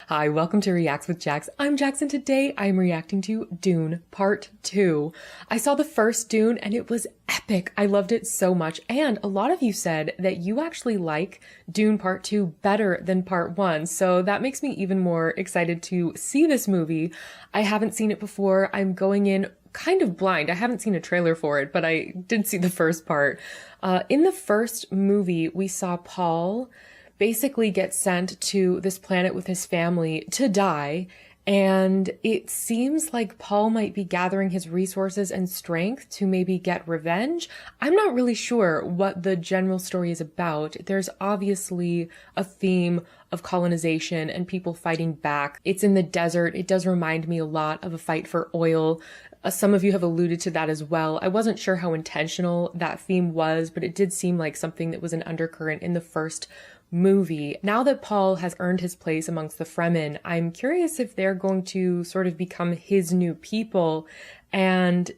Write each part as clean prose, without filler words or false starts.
Hi, welcome to Reacts with Jax. I'm Jax and today I'm reacting to Dune Part 2. I saw the first Dune and it was epic. I loved it so much. And a lot of you said that you actually like Dune Part 2 better than Part 1. So that makes me even more excited to see this movie. I haven't seen it before. I'm going in kind of blind. I haven't seen a trailer for it, but I did see the first part. In the first movie, we saw Paul basically get sent to this planet with his family to die. And it seems like Paul might be gathering his resources and strength to maybe get revenge. I'm not really sure what the general story is about. There's obviously a theme of colonization and people fighting back. It's in the desert. It does remind me a lot of a fight for oil. Some of you have alluded to that as well. I wasn't sure how intentional that theme was, but it did seem like something that was an undercurrent in the first movie. Now that Paul has earned his place amongst the Fremen, I'm curious if they're going to sort of become his new people and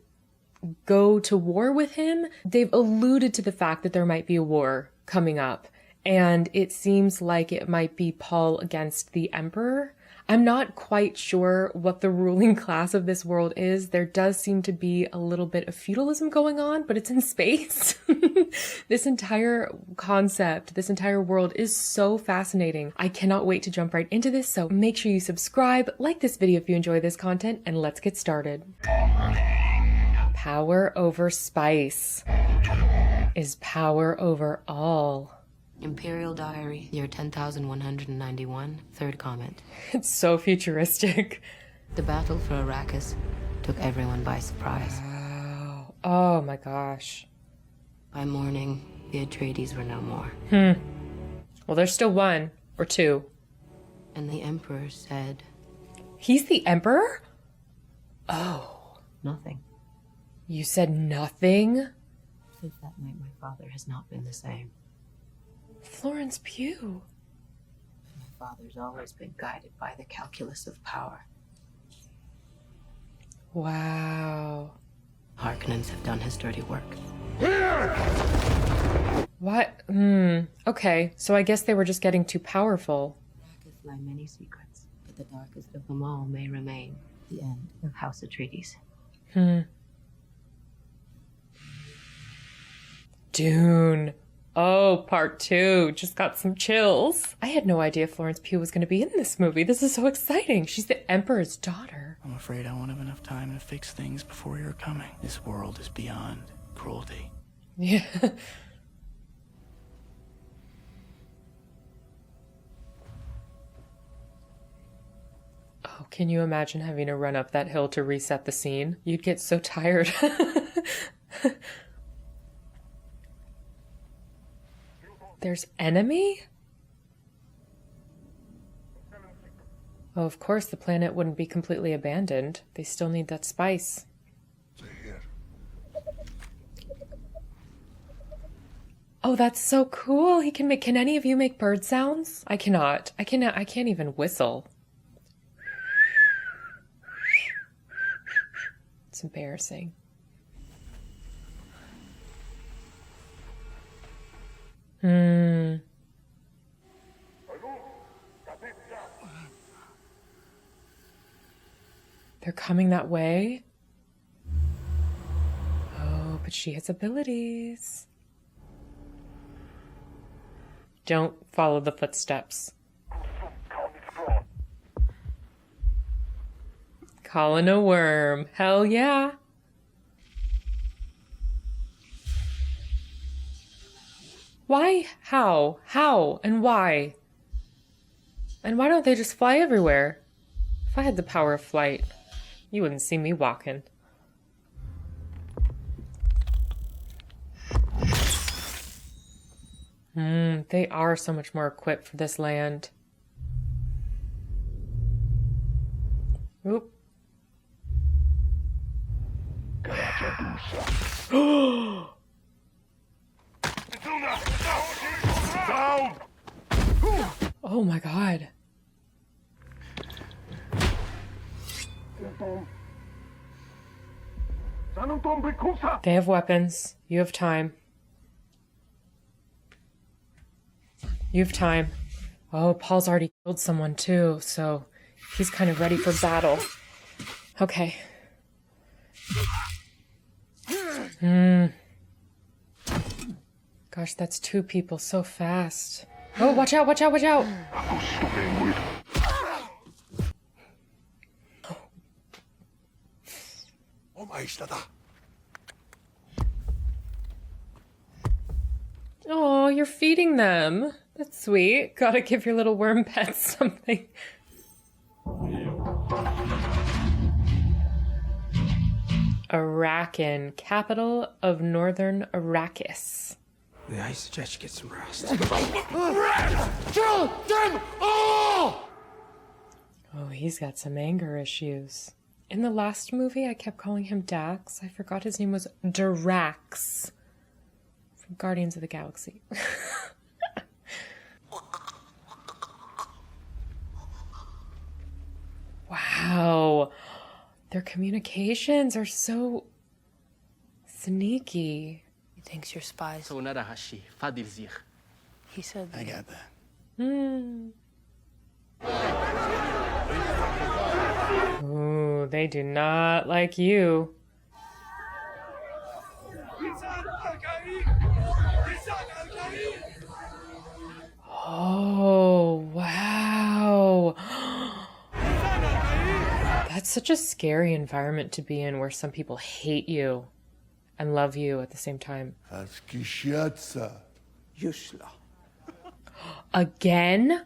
go to war with him. They've alluded to the fact that there might be a war coming up, and it seems like it might be Paul against the Emperor. I'm not quite sure what the ruling class of this world is. There does seem to be a little bit of feudalism going on, but it's in space. This entire concept, this entire world is so fascinating. I cannot wait to jump right into this, so make sure you subscribe, like this video if you enjoy this content, and let's get started. Power over spice is power over all. Imperial Diary, year 10,191, third comment. It's so futuristic. The battle for Arrakis took everyone by surprise. Wow. Oh my gosh. By morning, the Atreides were no more. Well, there's still one or two. And the Emperor said... He's the Emperor? Oh. Nothing. You said nothing? Since that night, my father has not been the same. Florence Pugh. My father's always been guided by the calculus of power. Wow. Harkonnens have done his dirty work. What? Okay, so I guess they were just getting too powerful. Arrakis lie many secrets, but the darkest of them all may remain the end of House Atreides. Dune. Oh, part 2. Just got some chills. I had no idea Florence Pugh was going to be in this movie. This is so exciting. She's the Emperor's daughter. I'm afraid I won't have enough time to fix things before you're coming. This world is beyond cruelty. Yeah. Oh, can you imagine having to run up that hill to reset the scene? You'd get so tired. There's enemy? Oh, of course the planet wouldn't be completely abandoned. They still need that spice. Oh, that's so cool. He can make, can any of you make bird sounds? I cannot. I can't even whistle. It's embarrassing. They're coming that way. Oh, but she has abilities. Don't follow the footsteps. Calling a worm. Hell yeah. Why? How? How? And why? And why don't they just fly everywhere? If I had the power of flight, you wouldn't see me walking. They are so much more equipped for this land. Oop. Oh my god. They have weapons. You have time. You have time. Oh, Paul's already Killed someone too, so he's kind of ready for battle. Okay. Gosh, that's 2 people so fast. Oh, watch out, watch out, watch out! Oh, you're feeding them. That's sweet. Gotta give your little worm pets something. Arakan, capital of northern Arrakis. Yeah, I suggest you get some rest. Kill them all! Oh, he's got some anger issues. In the last movie, I kept calling him Dax. I forgot his name was Durax from Guardians of the Galaxy. Wow. Their communications are so sneaky. He thinks you're spies. He said I got that. Ooh, they do not like you. Oh, wow. That's such a scary environment to be in where some people hate you and love you at the same time. Again?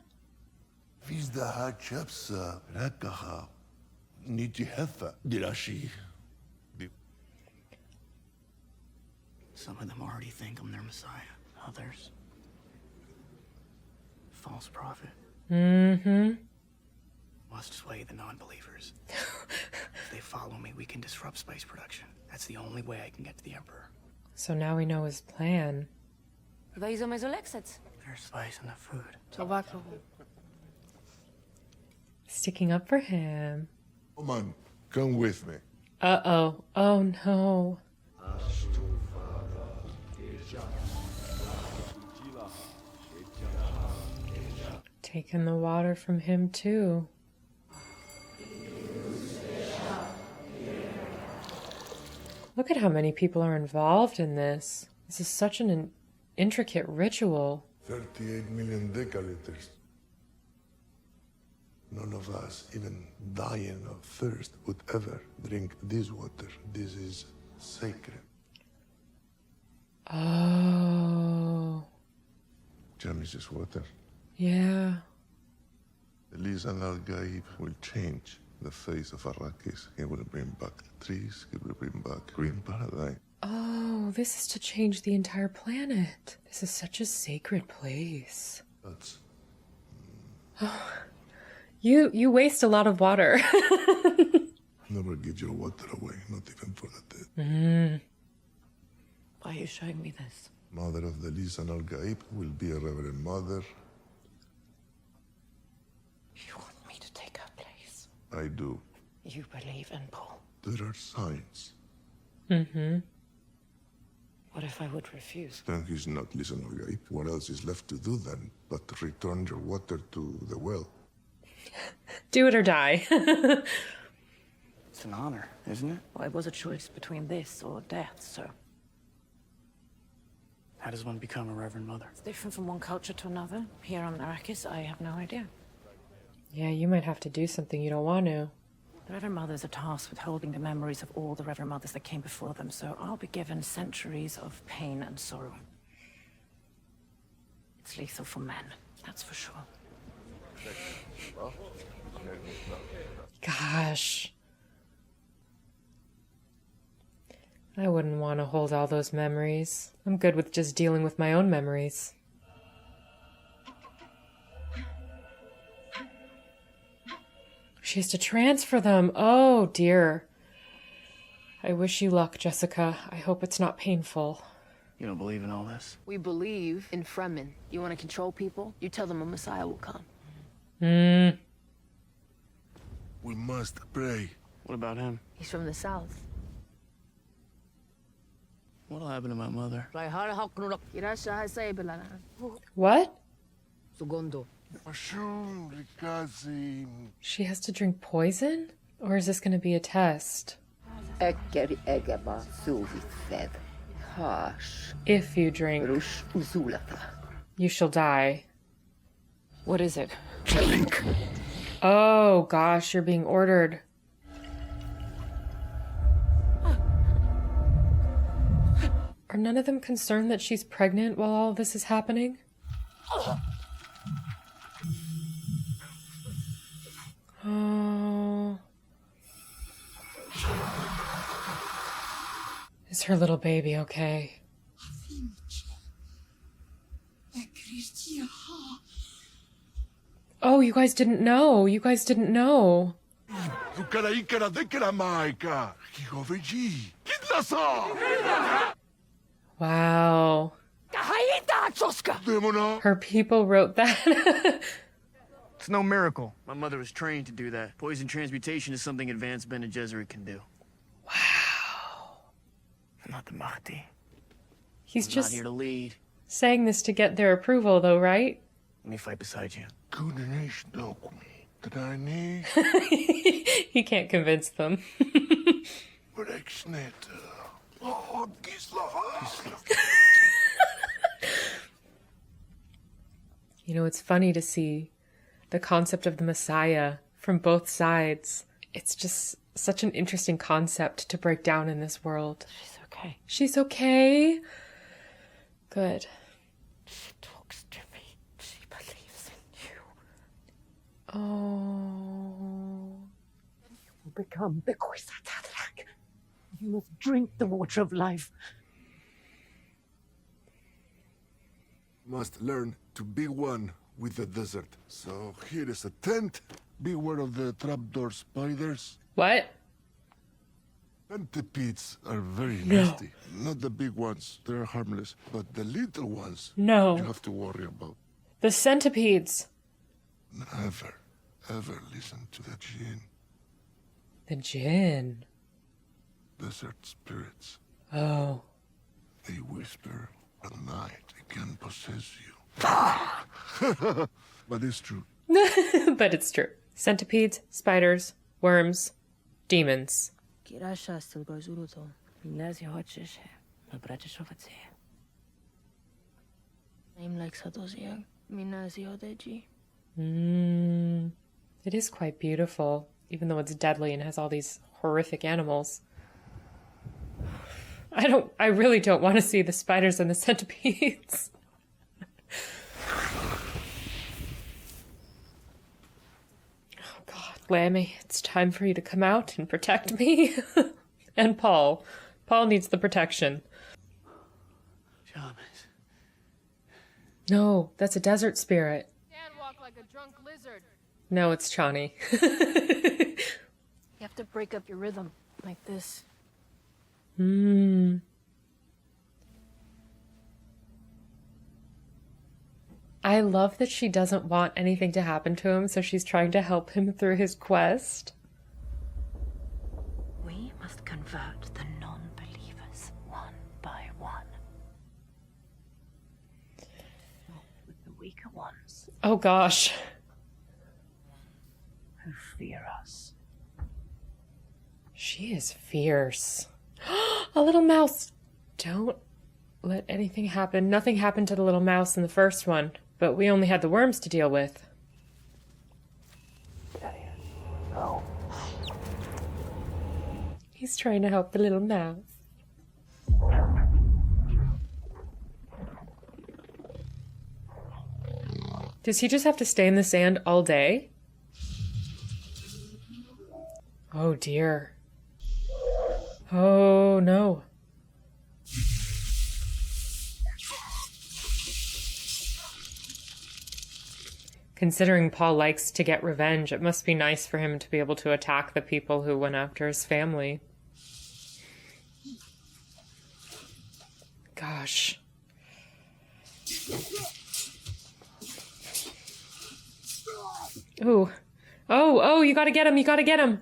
Some of them already think I'm their messiah. Others, false prophet. Mm-hmm. Let's just sway the non-believers. If they follow me, we can disrupt spice production. That's the only way I can get to the Emperor. So now we know his plan. There's spice in the food. Sticking up for him. Come on, come with me. Uh-oh. Oh, no. Taking the water from him, too. Look at how many people are involved in this. This is such an intricate ritual. 38 million decaliters. None of us, even dying of thirst, would ever drink this water. This is sacred. Oh. James's water. Yeah. Elisan al-Gaib will change the face of Arrakis. He will bring back trees. He will bring back green paradise. Oh, this is to change the entire planet. This is such a sacred place. That's... You waste a lot of water. Never give your water away, not even for the dead. Why are you showing me this? Mother of the Lisan al-Gaib will be a reverend mother. You want me to take her place? I do. You believe in Paul. There are signs. Mm-hmm. What if I would refuse? Then he's not Lisan al-Gaib. What else is left to do then but to return your water to the well? Do it or die. It's an honor, isn't it? Well, it was a choice between this or death, so... How does one become a reverend mother? It's different from one culture to another. Here on Arrakis, I have no idea. Yeah, you might have to do something you don't want to. The Reverend Mothers are tasked with holding the memories of all the Reverend Mothers that came before them, so I'll be given centuries of pain and sorrow. It's lethal for men, that's for sure. Gosh. I wouldn't want to hold all those memories. I'm good with just dealing with my own memories. She has to transfer them. Oh, dear. I wish you luck, Jessica. I hope it's not painful. You don't believe in all this? We believe in Fremen. You want to control people? You tell them a Messiah will come. We must pray. What about him? He's from the south. What'll happen to my mother? What? She has to drink poison? Or is this going to be a test? If you drink, you shall die. What is it? Oh gosh, you're being ordered. Are none of them concerned that she's pregnant while all this is happening? Oh. Is her little baby okay? Oh, you guys didn't know. You guys didn't know. Wow. Her people wrote that. It's no miracle. My mother was trained to do that. Poison transmutation is something advanced Bene Gesserit can do. Wow. I'm not the Mahdi. He's I'm just not here to lead. saying this to get their approval, though, right? Let me fight beside you. He can't convince them. You know, it's funny to see the concept of the Messiah from both sides. It's just such an interesting concept to break down in this world. She's okay. She's okay? Good. She talks to me. She believes in you. Oh. You will become the Kwisatz. You must drink the water of life. Must learn to be one with the desert. So here is a tent. Beware of the trapdoor spiders. What? Centipedes are very nasty. Not the big ones, they're harmless. But the little ones, No. you have to worry about. The centipedes. Never, ever listen to the jinn. The djinn. Desert spirits. Oh. They whisper at night. They can possess you. But it's true. But it's true. Centipedes, spiders, worms, demons. It is quite beautiful, even though it's deadly and has all these horrific animals. I really don't want to see the spiders and the centipedes. Oh God, Lammy, it's time for you to come out and protect me. And Paul. Paul needs the protection. Shamans. No, that's a desert spirit. Can't walk like a drunk lizard. No, it's Chani. You have to break up your rhythm like this. I love that she doesn't want anything to happen to him, so she's trying to help him through his quest. We must convert the non-believers one by one. Not with the weaker ones Oh gosh. who fear us. She is fierce. A little mouse. Don't let anything happen. Nothing happened to the little mouse in the first one, but we only had the worms to deal with. No. He's trying to help the little mouse. Does he just have to stay in the sand all day? Oh dear. Oh no. Considering Paul likes to get revenge, it must be nice for him to be able to attack the people who went after his family. Gosh. Ooh. Oh, you gotta get him, you gotta get him.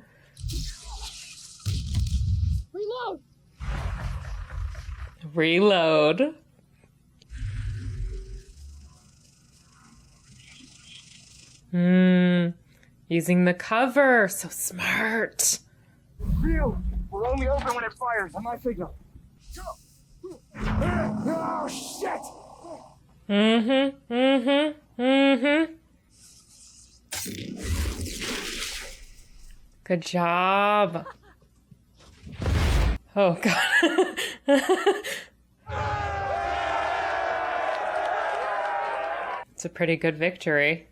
Reload. Using the cover. So smart. We're only open when it fires. On my signal. Oh, shit! Good job. Oh, God. It's a pretty good victory.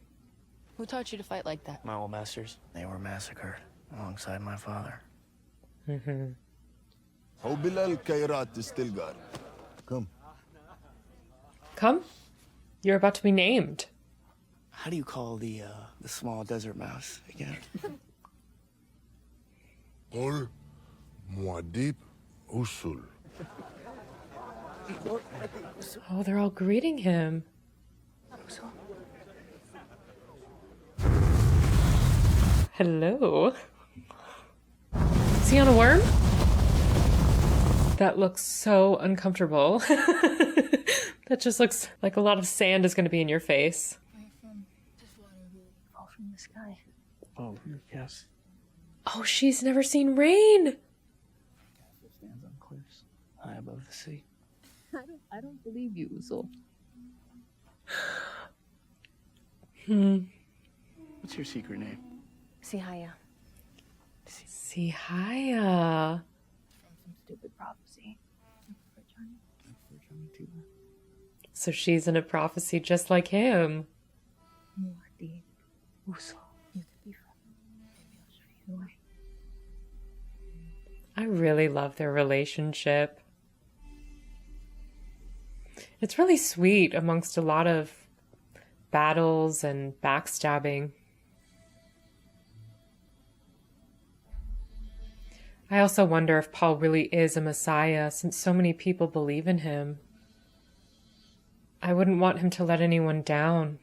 Who taught you to fight like that? My old masters, they were massacred alongside my father. How Bilal Kairat is still got. Come. Come. You're about to be named. How do you call the small desert mouse again? Ol Muad'Dib Usul. Oh, they're all greeting him. Hello. Is he on a worm? That looks so uncomfortable. That just looks like a lot of sand is going to be in your face. Fall from the sky. Oh, yes. Oh, she's never seen rain. It stands on cliffs high above the sea. I don't believe you, Usul. What's your secret name? Sihaya. Sihaya. Some stupid prophecy. So she's in a prophecy just like him. Muad'Dib. Usul. You could be from. Maybe I'll show you the way. I really love their relationship. It's really sweet amongst a lot of battles and backstabbing. I also wonder if Paul really is a messiah, since so many people believe in him. I wouldn't want him to let anyone down.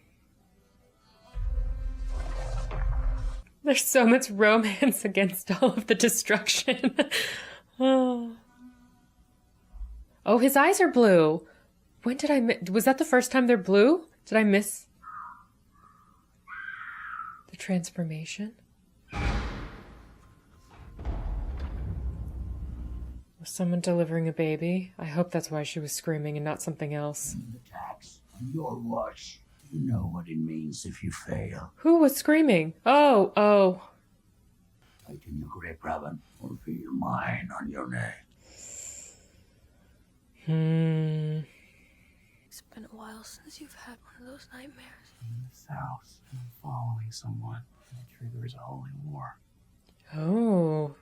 There's so much romance against all of the destruction. Oh, his eyes are blue. When did I miss? Was that the first time they're blue? Did I miss the transformation? Was someone delivering a baby? I hope that's why she was screaming and not something else. Attacks on your watch. You know what it means if you fail. Who was screaming? Oh. Fighting the Great Raven will be your mine on your neck. It's been a while since you've had one of those nightmares. In the south, and I'm following someone. And it triggers a holy war. Oh.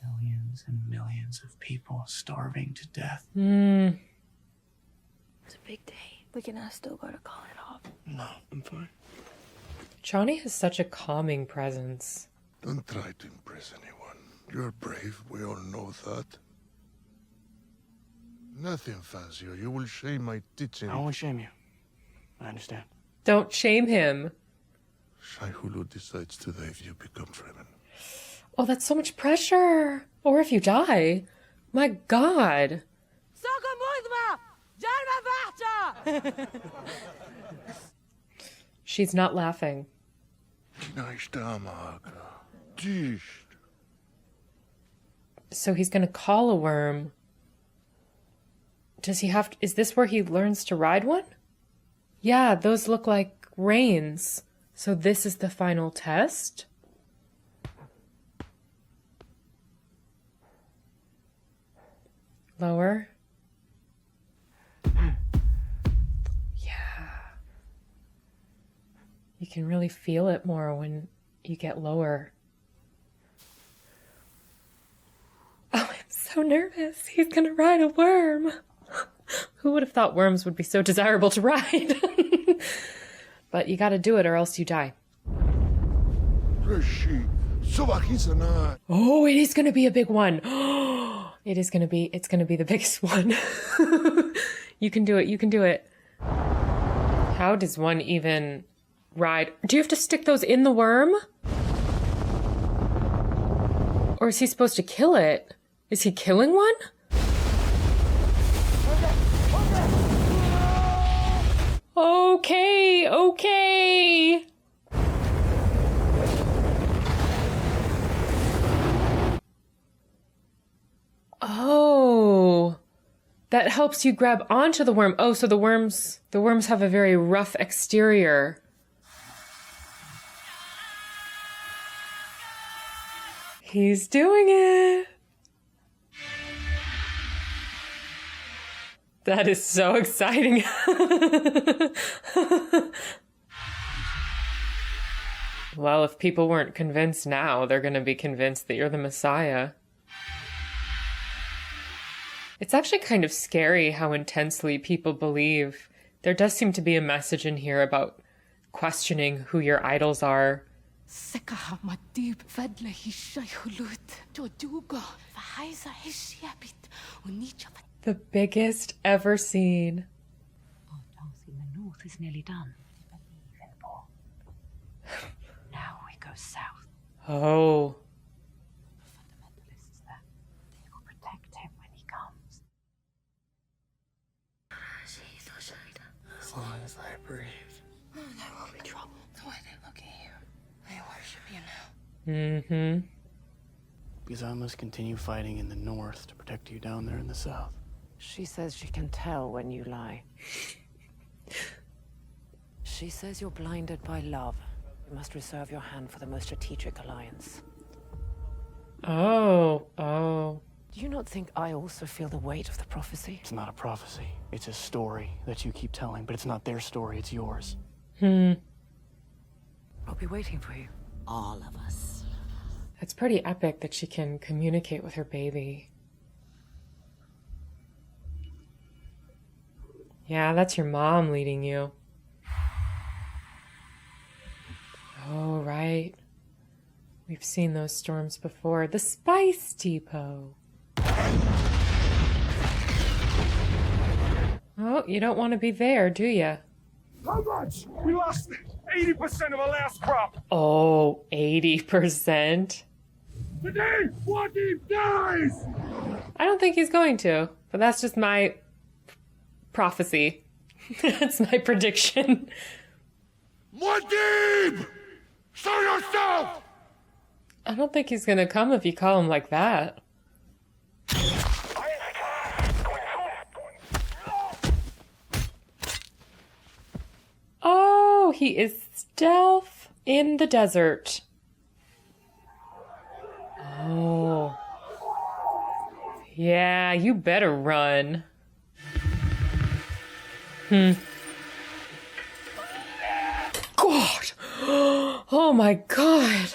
Millions and millions of people starving to death. It's a big day. We can ask Stilgar to call it off. No, I'm fine. Johnny has such a calming presence. Don't try to impress anyone. You're brave, we all know that. Nothing fancy or you will shame my teaching. I won't shame you. I understand. Don't shame him. Shai Hulud decides today if you become Fremen. Oh, that's so much pressure. Or if you die. My God. She's not laughing. So he's going to call a worm. Does he have to, is this where he learns to ride one? Yeah, those look like reins. So this is the final test? Lower. Yeah. You can really feel it more when you get lower. Oh, I'm so nervous. He's gonna ride a worm. Who would have thought worms would be so desirable to ride? But you gotta do it or else you die. Oh, it is gonna be a big one. It's gonna be the biggest one. You can do it, you can do it. How does one even ride? Do you have to stick those in the worm? Or is he supposed to kill it? Is he killing one? Okay. that helps you grab onto the worm. Oh, so the worms have a very rough exterior. He's doing it. That is so exciting. Well, if people weren't convinced now, they're going to be convinced that you're the Messiah. It's actually kind of scary how intensely people believe. There does seem to be a message in here about questioning who your idols are. The biggest ever seen. Autopsy in the north is nearly done. Now we go south. Oh. The fundamentalists there. They will protect him when he comes. As long as I breathe. There will be trouble. The way they look at you. They worship you now. Mm-hmm. Because I must continue fighting in the north to protect you down there in the south. She says she can tell when you lie. She says you're blinded by love. You must reserve your hand for the most strategic alliance. Oh. Do you not think I also feel the weight of the prophecy? It's not a prophecy. It's a story that you keep telling, but it's not their story, it's yours. I'll be waiting for you. All of us. It's pretty epic that she can communicate with her baby. Yeah, that's your mom leading you. Oh, right. We've seen those storms before. The Spice Depot. Oh, you don't want to be there, do you? How much? We lost 80% of our last crop. Oh, 80%? Today, Wadib dies! I don't think he's going to, but that's just my prophecy. That's my prediction. Wadib! Show yourself! I don't think he's gonna come if you call him like that. Oh, he is stealth in the desert. Oh. Yeah, you better run. God! Oh my God!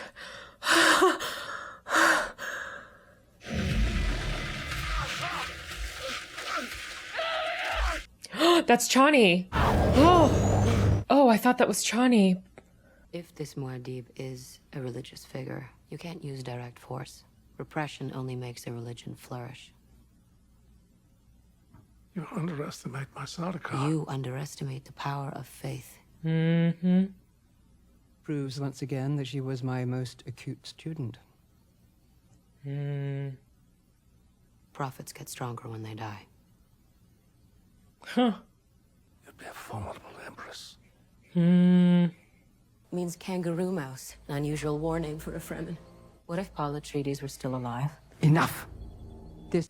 That's Chani. Oh, I thought that was Chani. If this Muad'Dib is a religious figure, you can't use direct force. Repression only makes a religion flourish. You underestimate my Sardaukar. You underestimate the power of faith. Mm-hmm. Proves once again that she was my most acute student. Prophets get stronger when they die. Huh. You'd be a formidable empress. Means kangaroo mouse, an unusual war name for a Fremen. What if Paul Atreides were still alive? Enough!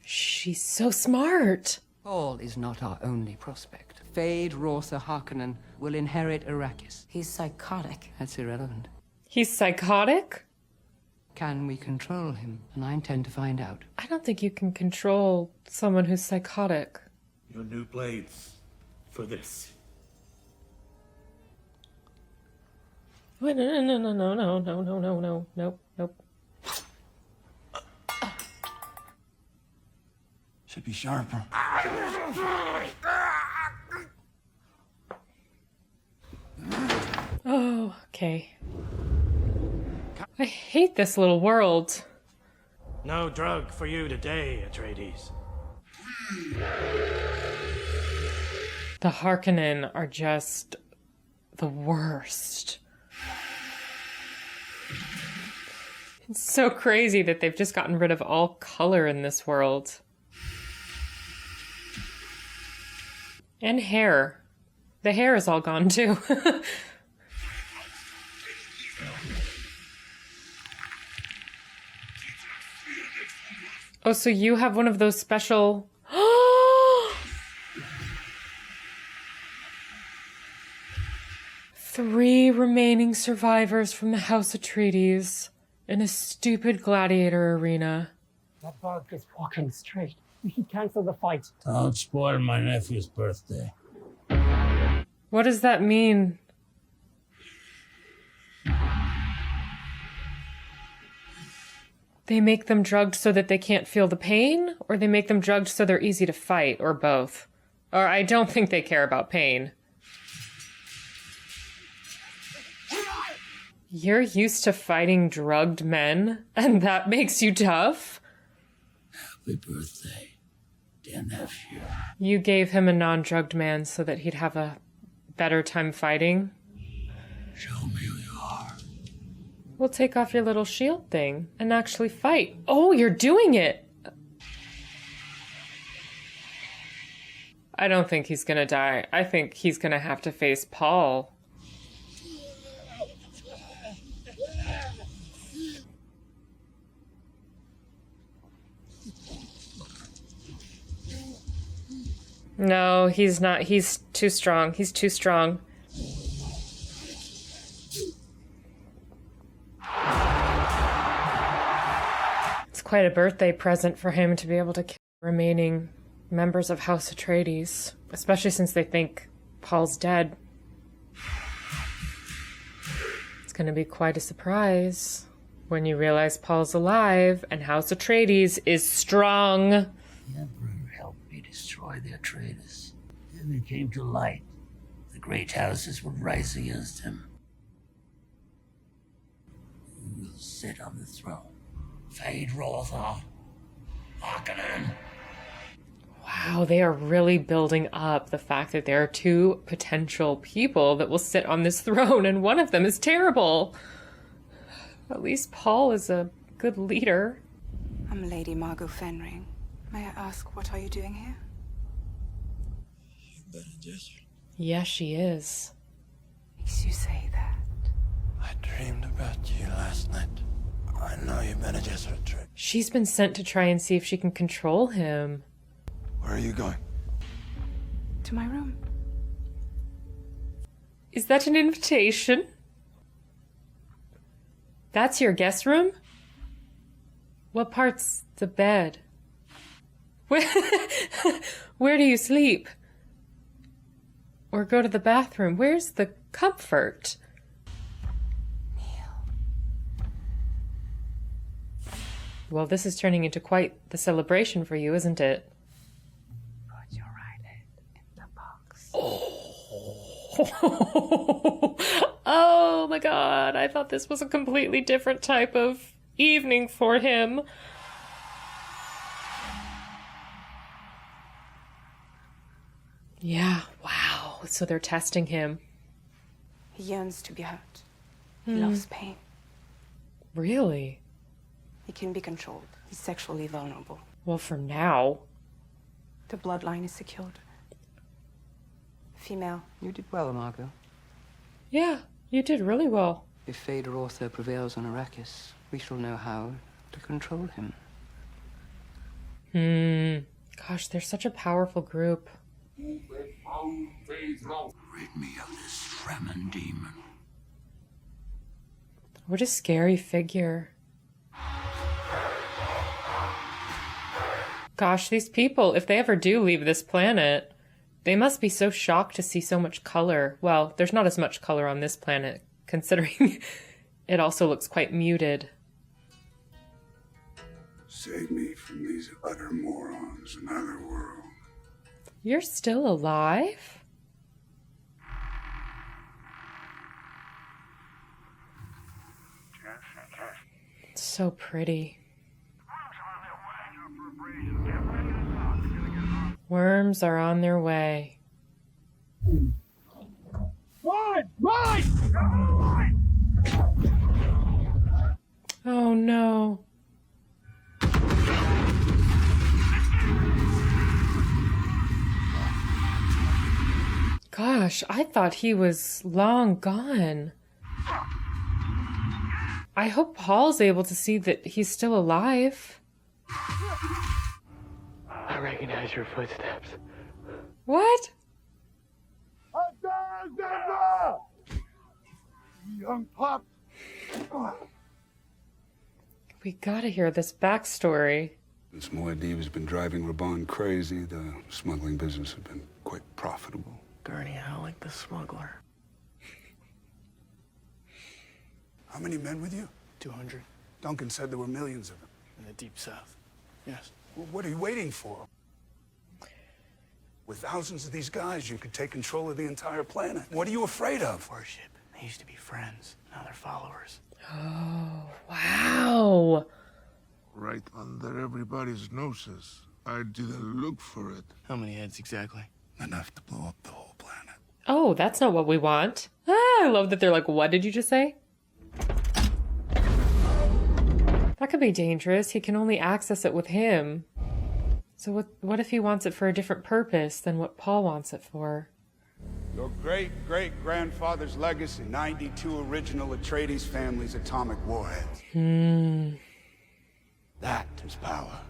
She's so smart. Paul is not our only prospect. Fade Rorsa Harkonnen will inherit Arrakis. He's psychotic. That's irrelevant. He's psychotic? Can we control him? And I intend to find out. I don't think you can control someone who's psychotic. Your new blades for this. Wait, no, nope. Should be sharper. Oh, okay. I hate this little world. No drug for you today, Atreides. The Harkonnen are just the worst. It's so crazy that they've just gotten rid of all color in this world. And hair. The hair is all gone too. Oh, so you have one of those special... remaining survivors from the House Atreides in a stupid gladiator arena. That bug is walking straight. We should cancel the fight. Don't spoil my nephew's birthday. What does that mean? They make them drugged so that they can't feel the pain? Or they make them drugged so they're easy to fight? Or both? Or I don't think they care about pain. You're used to fighting drugged men, and that makes you tough? Happy birthday, dear nephew. You gave him a non-drugged man so that he'd have a better time fighting? Show me who you are. We'll take off your little shield thing and actually fight. Oh, you're doing it! I don't think he's gonna die. I think he's gonna have to face Paul. No, he's not. He's too strong. He's too strong. It's quite a birthday present for him to be able to kill the remaining members of House Atreides, especially since they think Paul's dead. It's going to be quite a surprise when you realize Paul's alive and House Atreides is strong. The Emperor helped me destroy the Atreides. Then it came to light. The great houses would rise against him. Who will sit on the throne? Fade Rotha, Harkonnen. Wow, they are really building up the fact that there are two potential people that will sit on this throne, and one of them is terrible. At least Paul is a good leader. I'm Lady Margot Fenring. May I ask, what are you doing here? Yes, she is. Makes you say that. I dreamed about you last night. I know you've been a Jesuit trick. She's been sent to try and see if she can control him. Where are you going? To my room. Is that an invitation? That's your guest room? What part's the bed? Where do you sleep? Or go to the bathroom? Where's the comfort? Well, this is turning into quite the celebration for you, isn't it? Put your right hand in the box. Oh my god, I thought this was a completely different type of evening for him. Yeah, wow. So they're testing him. He yearns to be hurt. He loves pain. Really? He can be controlled. He's sexually vulnerable. Well, for now. The bloodline is secured. Female. You did well, Margot. Yeah, you did really well. If Fade Rotha prevails on Arrakis, we shall know how to control him. Gosh, they're such a powerful group. Rid me of this Fremen demon. What a scary figure. Gosh, these people, if they ever do leave this planet, they must be so shocked to see so much color. Well, there's not as much color on this planet, considering it also looks quite muted. Save me from these utter morons in another world. You're still alive? So pretty. Worms are on their way. Run! Run! Oh no. Gosh, I thought he was long gone. I hope Paul's able to see that he's still alive. I recognize your footsteps. What? young pup. We gotta hear this backstory. Since Muad'Dib has been driving Raban crazy, the smuggling business has been quite profitable. Gurney, how like the smuggler. How many men with you? 200 Duncan said there were millions of them. in the deep south. Yes. Well, what are you waiting for? With thousands of these guys, you could take control of the entire planet. What are you afraid of? Worship. They used to be friends. Now they're followers. Oh, wow. Right under everybody's noses. I didn't look for it. How many heads exactly? Enough to blow up the whole planet. Oh, that's not what we want. Ah, I love that they're like, what did you just say? That could be dangerous. He can only access it with him. So what if he wants it for a different purpose than what Paul wants it for? Your great-great-grandfather's legacy, 92 original Atreides family's atomic warheads. That is power.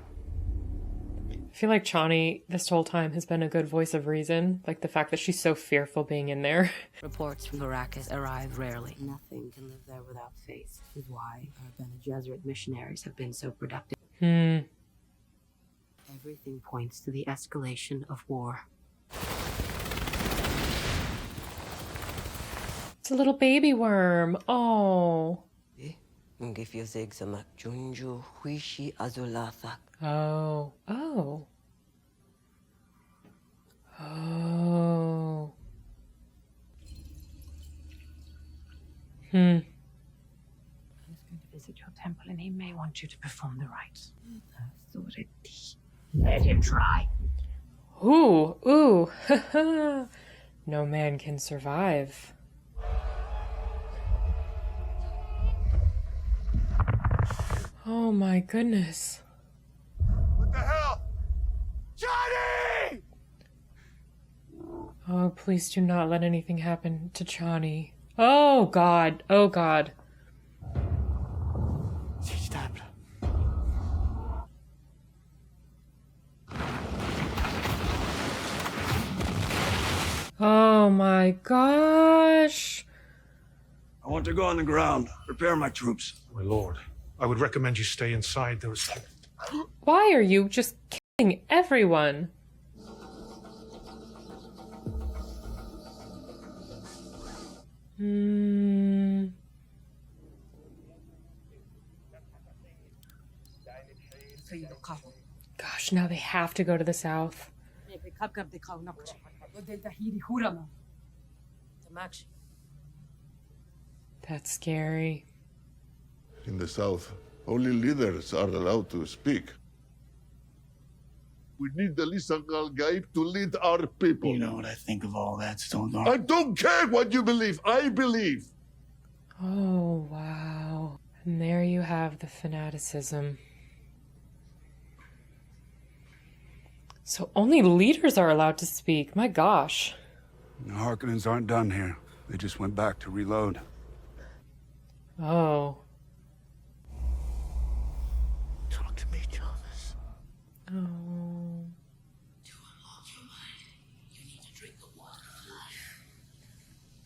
I feel like Chani this whole time has been a good voice of reason. Like the fact that she's so fearful being in there. Reports from Arrakis arrive rarely. Nothing can live there without faith. This is why our Bene Gesserit missionaries have been so productive. Everything points to the escalation of war. It's a little baby worm. Oh. Oh. Oh. Oh. He's going to visit your temple and he may want you to perform the rites. Let him try. Ooh. Ooh. No man can survive. Oh my goodness. What the hell? Johnny! Oh, please do not let anything happen to Chani. Oh God. Oh God. Oh my gosh. I want to go on the ground, prepare my troops. My lord, I would recommend you stay inside. There's... Why are you just killing everyone? Gosh, now they have to go to the south. That's scary. In the south, only leaders are allowed to speak. We need the Lisangal Gaib to lead our people. You know what I think of all that, Stonegard? I don't care what you believe. I believe. Oh, wow. And there you have the fanaticism. So only leaders are allowed to speak. My gosh. The Harkonnens aren't done here. They just went back to reload. Oh. Talk to me, Thomas. Oh. You need to drink the water of life.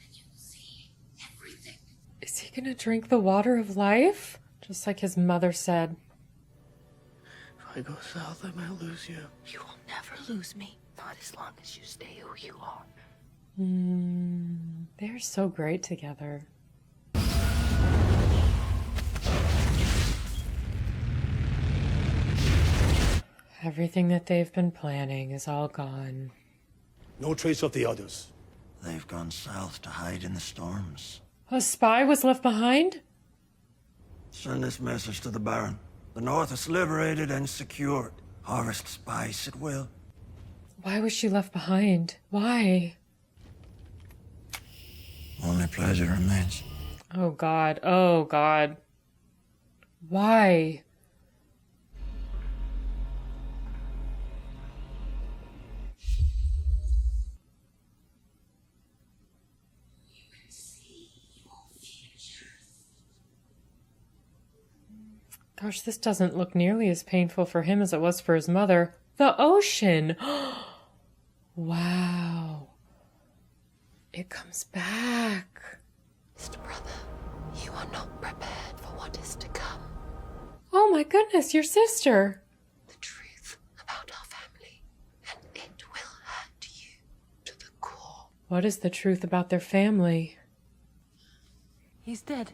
And you'll see everything. Is he gonna drink the water of life? Just like his mother said. If I go south, I might lose you. You will never lose me. Not as long as you stay who you are. They're so great together. Everything that they've been planning is all gone. No trace of the others. They've gone south to hide in the storms. A spy was left behind? Send this message to the Baron. The North is liberated and secured. Harvest spice at will. Why was she left behind? Why? Only pleasure remains. Oh God. Oh God. Why? Gosh, this doesn't look nearly as painful for him as it was for his mother. The ocean! Wow. It comes back. Mr. Brother. You are not prepared for what is to come. Oh my goodness, your sister. The truth about our family, and it will hurt you to the core. What is the truth about their family? He's dead.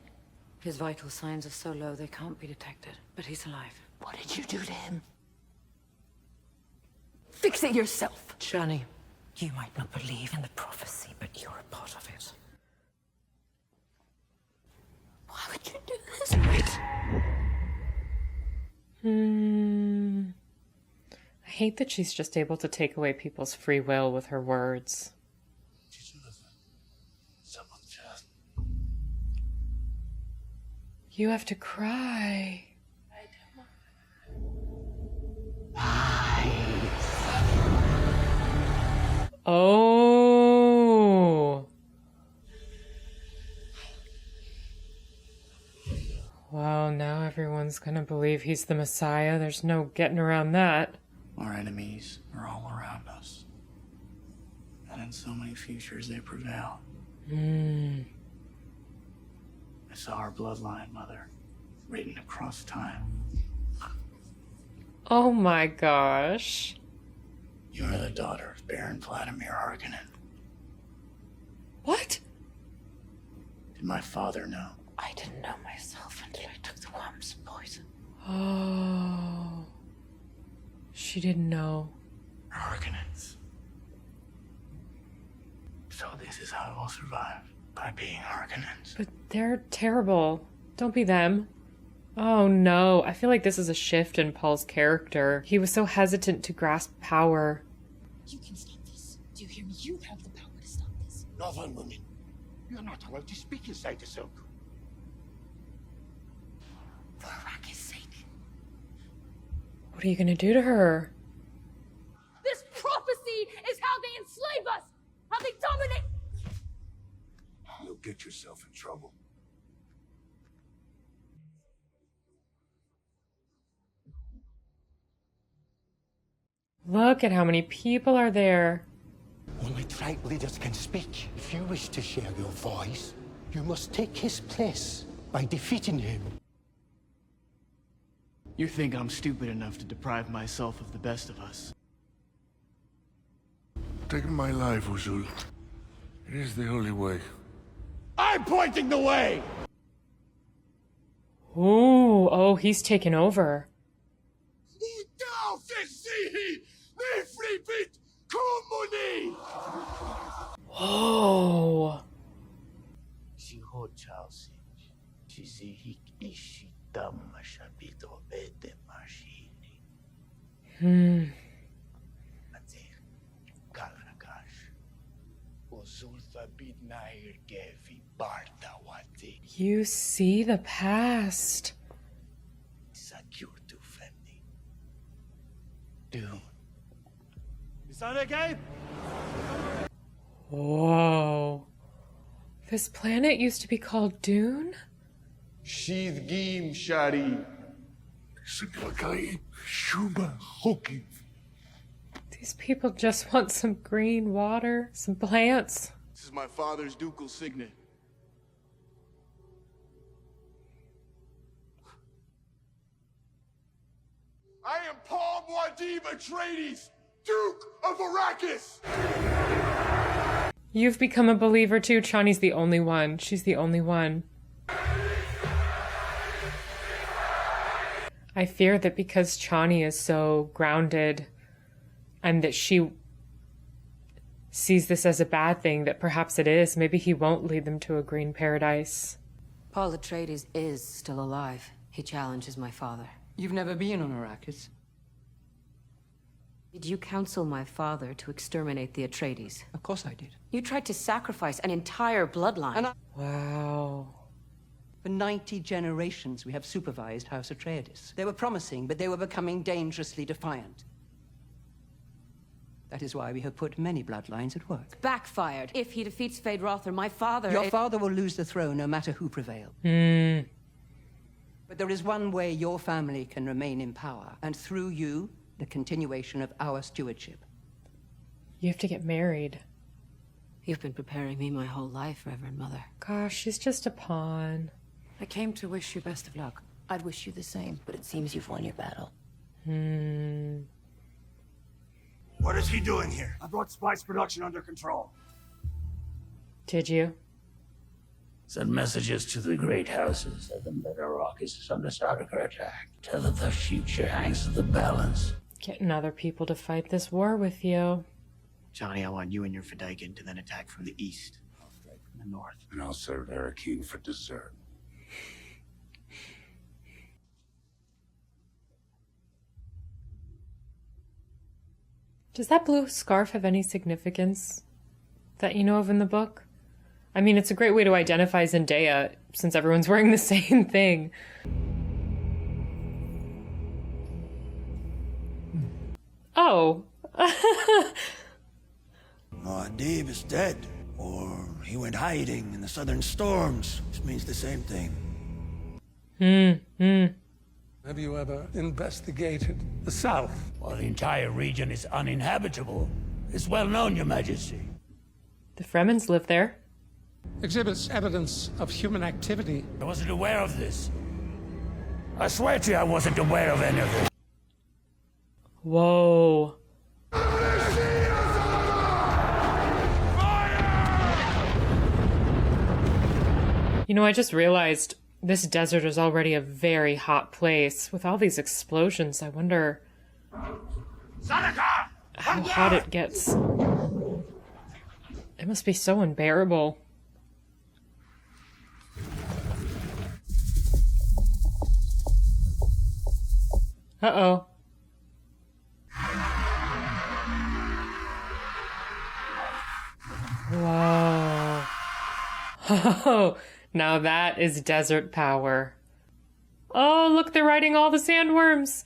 His vital signs are so low they can't be detected, but he's alive. What did you do to him? Fix it yourself. Johnny, you might not believe in the prophecy, but you're a part of it. Why would you do this? I hate that she's just able to take away people's free will with her words. You have to cry. Oh. Well, now everyone's gonna believe he's the Messiah. There's no getting around that. Our enemies are all around us. And in so many futures they prevail. I saw our bloodline, Mother, written across time. Oh my gosh. You are the daughter of Baron Vladimir Harkonnen. What? Did my father know? I didn't know myself until I took the worm's poison. Oh. She didn't know. Harkonnens. So this is how I will survive, by being Harkonnens. But they're terrible. Don't be them. Oh no, I feel like this is a shift in Paul's character. He was so hesitant to grasp power. You can stop this. Do you hear me? You have the power to stop this. Northern women, you're not allowed to speak inside the circle. For Arrakis' sake. What are you gonna do to her? This prophecy is how they enslave us! How they dominate! You'll get yourself in trouble. Look at how many people are there. Only tribe leaders can speak. If you wish to share your voice, you must take his place by defeating him. You think I'm stupid enough to deprive myself of the best of us? Take my life, Usul. It is the only way. I'm pointing the way! Ooh, oh, he's taken over. Whoa. You see the past. Dune. Is that okay? Whoa. This planet used to be called Dune? Sheath Geem, Shadi. These people just want some green water, some plants. This is my father's ducal signet. I am Paul Muad'Dib Atreides, Duke of Arrakis! You've become a believer too. Chani's the only one. She's the only one. I fear that because Chani is so grounded and that she sees this as a bad thing, that perhaps it is. Maybe he won't lead them to a green paradise. Paul Atreides is still alive. He challenges my father. You've never been on Arrakis? Did you counsel my father to exterminate the Atreides? Of course I did. You tried to sacrifice an entire bloodline. Wow. For 90 generations, we have supervised House Atreides. They were promising, but they were becoming dangerously defiant. That is why we have put many bloodlines at work. Backfired. If he defeats Feyd-Rautha, my father... Your father will lose the throne no matter who prevails. But there is one way your family can remain in power, and through you, the continuation of our stewardship. You have to get married. You've been preparing me my whole life, Reverend Mother. Gosh, she's just a pawn. I came to wish you best of luck. I'd wish you the same, but it seems you've won your battle. What is he doing here? I brought spice production under control. Did you? Send messages to the great houses that the Bedrock is under Starker attack. Tell them the future hangs in the balance. Getting other people to fight this war with you. Johnny, I want you and your Fedaykin to then attack from the east. I'll strike from the north. And I'll serve King for dessert. Does that blue scarf have any significance that you know of in the book? I mean, it's a great way to identify Zendaya, since everyone's wearing the same thing. Oh. Muad'Dib is dead. Or he went hiding in the southern storms, which means the same thing. Have you ever investigated the south? While the entire region is uninhabitable, it's well known, Your Majesty. The Fremens live there. Exhibits evidence of human activity. I wasn't aware of this. I swear to you I wasn't aware of any of this. Whoa. You know, I just realized this desert is already a very hot place. With all these explosions, I wonder how hot it gets. It must be so unbearable. Uh-oh. Whoa. Oh, now that is desert power. Oh, look, they're riding all the sandworms.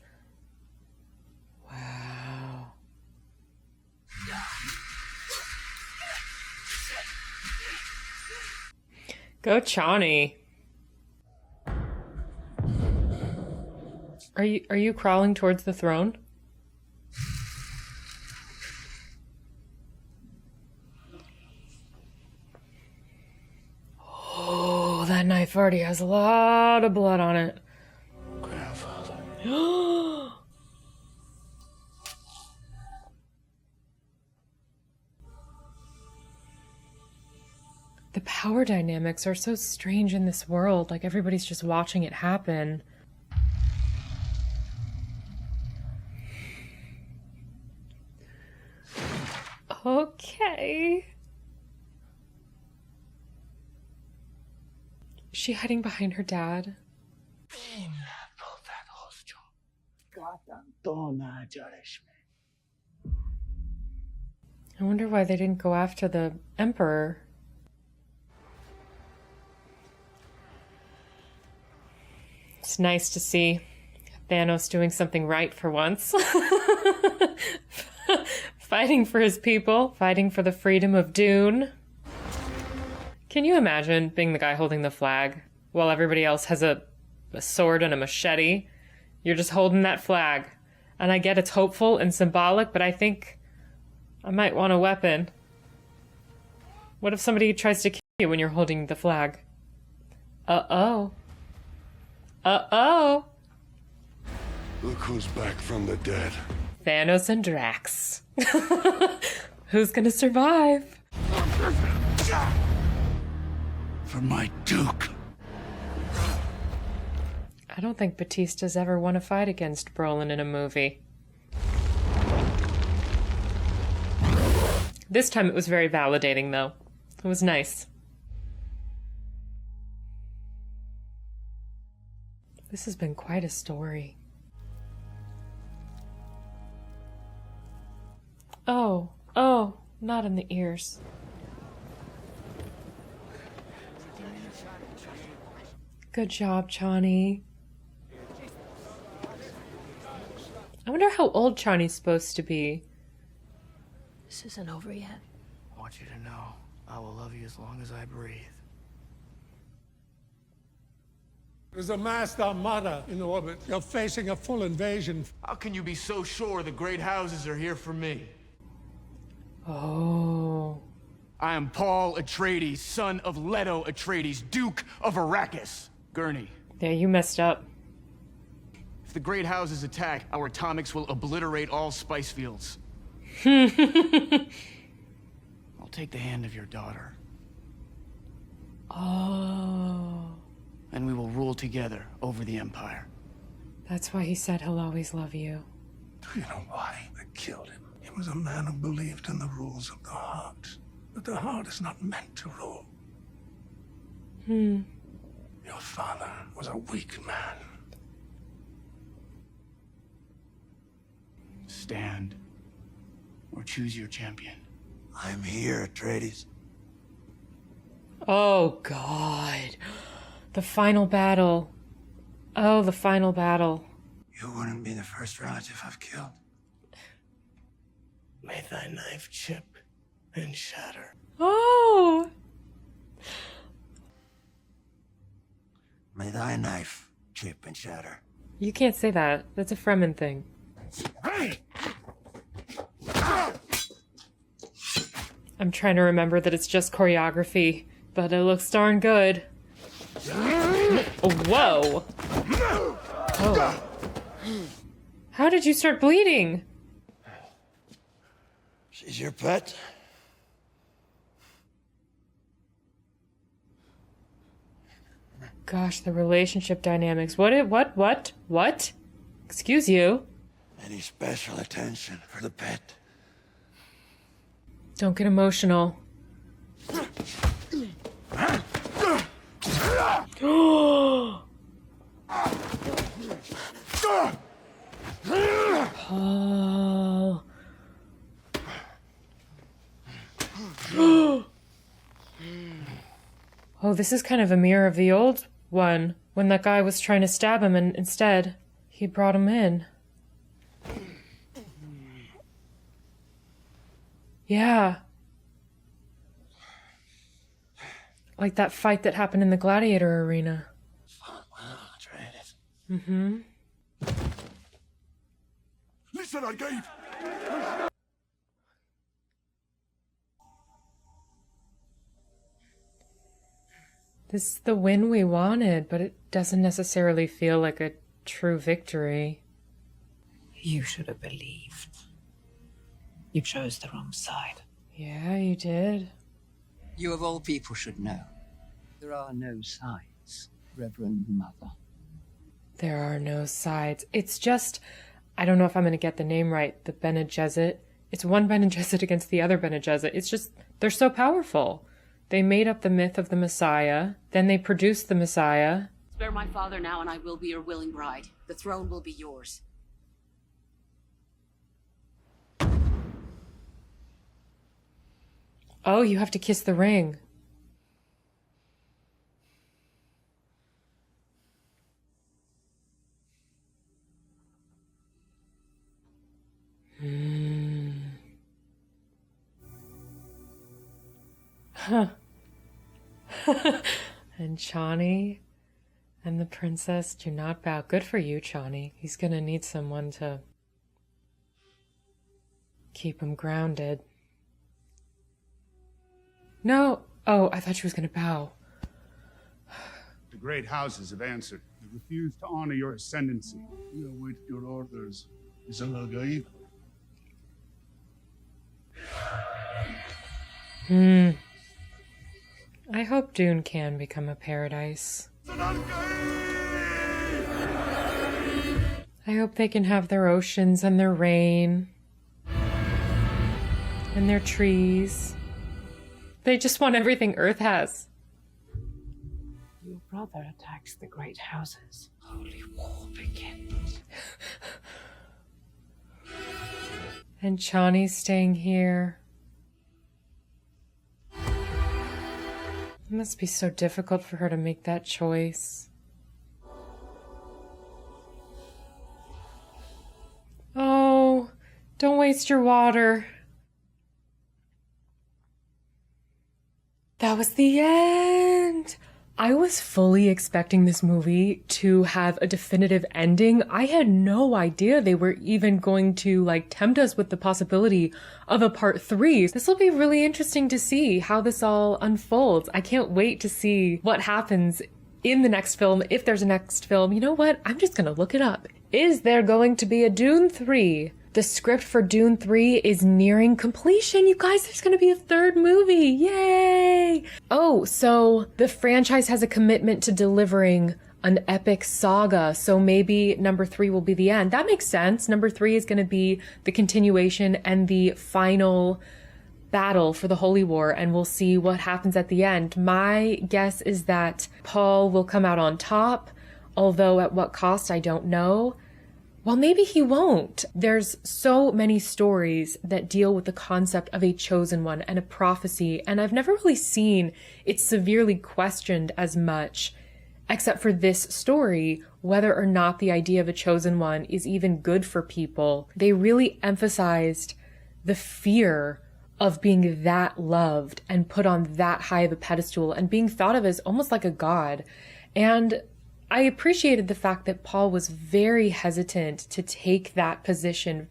Wow. Go Chani. Are you crawling towards the throne? Oh, that knife already has a lot of blood on it. Grandfather. The power dynamics are so strange in this world, like everybody's just watching it happen. Okay. Is she hiding behind her dad? I wonder why they didn't go after the Emperor. It's nice to see Thanos doing something right for once. Fighting for his people, fighting for the freedom of Dune. Can you imagine being the guy holding the flag while everybody else has a sword and a machete? You're just holding that flag. And I get it's hopeful and symbolic, but I think I might want a weapon. What if somebody tries to kill you when you're holding the flag? Uh-oh. Uh-oh. Look who's back from the dead. Thanos and Drax. Who's gonna survive? For my Duke. I don't think Batista's ever won a fight against Brolin in a movie. This time it was very validating, though. It was nice. This has been quite a story. Oh, not in the ears. Good job, Chani. I wonder how old Chani's supposed to be. This isn't over yet. I want you to know, I will love you as long as I breathe. There's a masked armada in orbit. You're facing a full invasion. How can you be so sure the great houses are here for me? Oh. I am Paul Atreides, son of Leto Atreides, Duke of Arrakis. Gurney. Yeah, you messed up. If the great houses attack, our atomics will obliterate all spice fields. I'll take the hand of your daughter. Oh. And we will rule together over the Empire. That's why he said he'll always love you. Do you know why they killed him? He was a man who believed in the rules of the heart. But the heart is not meant to rule. Your father was a weak man. Stand. Or choose your champion. I'm here, Atreides. Oh, God. The final battle. Oh, the final battle. You wouldn't be the first relative I've killed. May thy knife chip and shatter. Oh! May thy knife chip and shatter. You can't say that. That's a Fremen thing. I'm trying to remember that it's just choreography, but it looks darn good. Whoa! Oh. How did you start bleeding? She's your pet? Gosh, the relationship dynamics. What? Excuse you. Any special attention for the pet? Don't get emotional. Paul. Oh, this is kind of a mirror of the old one, when that guy was trying to stab him and instead he brought him in. Yeah. Like that fight that happened in the gladiator arena. Mm-hmm. Listen, I gave. This is the win we wanted, but it doesn't necessarily feel like a true victory. You should have believed. You chose the wrong side. Yeah, you did. You of all people should know. There are no sides, Reverend Mother. There are no sides. It's just, I don't know if I'm going to get the name right, the Bene Gesserit. It's one Bene Gesserit against the other Bene Gesserit. It's just, they're so powerful. They made up the myth of the Messiah, then they produced the Messiah. Spare my father now and I will be your willing bride. The throne will be yours. Oh, you have to kiss the ring. Huh. And Chani and the princess do not bow. Good for you, Chani. He's gonna need someone to keep him grounded. No. Oh, I thought she was gonna bow. The great houses have answered. They refuse to honor your ascendancy. We await your orders. Is Allah Gaib? I hope Dune can become a paradise. I hope they can have their oceans and their rain. And their trees. They just want everything Earth has. Your brother attacks the great houses. Holy war begins. And Chani's staying here. It must be so difficult for her to make that choice. Oh, don't waste your water. That was the end. I was fully expecting this movie to have a definitive ending. I had no idea they were even going to tempt us with the possibility of a part 3. This will be really interesting to see how this all unfolds. I can't wait to see what happens in the next film, if there's a next film. You know what? I'm just gonna look it up. Is there going to be a Dune 3? The script for Dune 3 is nearing completion. You guys, there's gonna be a third movie. Yay! Oh, so the franchise has a commitment to delivering an epic saga, so maybe number 3 will be the end. That makes sense. Number 3 is gonna be the continuation and the final battle for the Holy War, and we'll see what happens at the end. My guess is that Paul will come out on top, although at what cost, I don't know. Well, maybe he won't. There's so many stories that deal with the concept of a chosen one and a prophecy, and I've never really seen it severely questioned as much, except for this story, whether or not the idea of a chosen one is even good for people. They really emphasized the fear of being that loved and put on that high of a pedestal and being thought of as almost like a god. And I appreciated the fact that Paul was very hesitant to take that position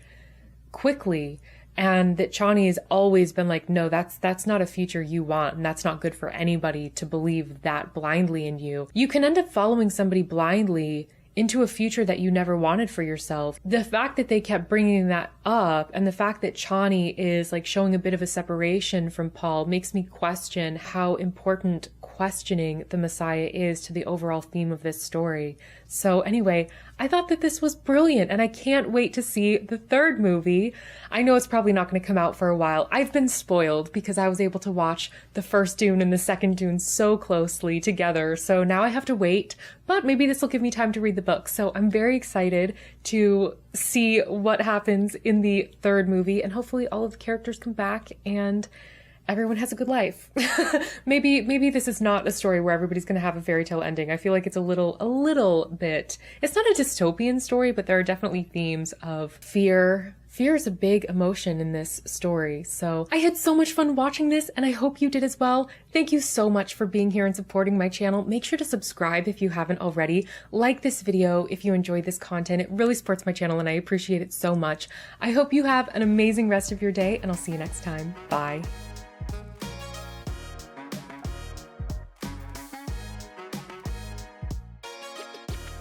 quickly, and that Chani has always been like, no, that's not a future you want, and that's not good for anybody to believe that blindly in you. You can end up following somebody blindly into a future that you never wanted for yourself. The fact that they kept bringing that up, and the fact that Chani is like showing a bit of a separation from Paul, makes me question how important questioning the Messiah is to the overall theme of this story. So anyway, I thought that this was brilliant, and I can't wait to see the third movie. I know it's probably not going to come out for a while. I've been spoiled because I was able to watch the first Dune and the second Dune so closely together, so now I have to wait, but maybe this will give me time to read the book. So I'm very excited to see what happens in the third movie, and hopefully all of the characters come back and everyone has a good life. Maybe this is not a story where everybody's going to have a fairy tale ending. I feel like it's a little bit, it's not a dystopian story, but there are definitely themes of fear. Fear is a big emotion in this story. So I had so much fun watching this, and I hope you did as well. Thank you so much for being here and supporting my channel. Make sure to subscribe if you haven't already. Like this video if you enjoyed this content. It really supports my channel, and I appreciate it so much. I hope you have an amazing rest of your day, and I'll see you next time. Bye.